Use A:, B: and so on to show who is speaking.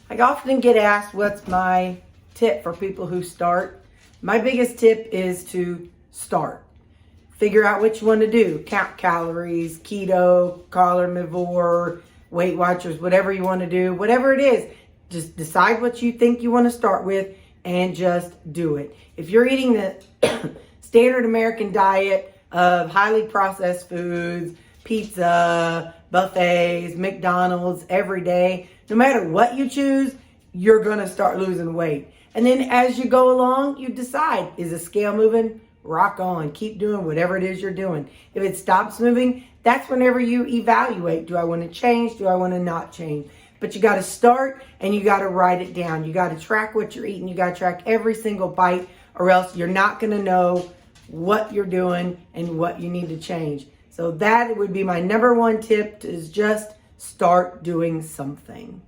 A: I often get asked what's my tip for people who start. My biggest tip is to start. Figure out what you want to do. Count calories, keto, carnivore, Weight Watchers, whatever you want to do. Whatever it is, just decide what you think you want to start with and just do it. If you're eating the standard American diet of highly processed foods, pizza, buffets, McDonald's every day, no matter what you choose, you're going to start losing weight. And then as you go along, you decide, is the scale moving? Rock on. Keep doing whatever it is you're doing. If it stops moving, that's whenever you evaluate. Do I want to change? Do I want to not change? But you got to start and you got to write it down. You got to track what you're eating. You got to track every single bite, or else you're not going to know what you're doing and what you need to change. So that would be my number one tip, is just start doing something.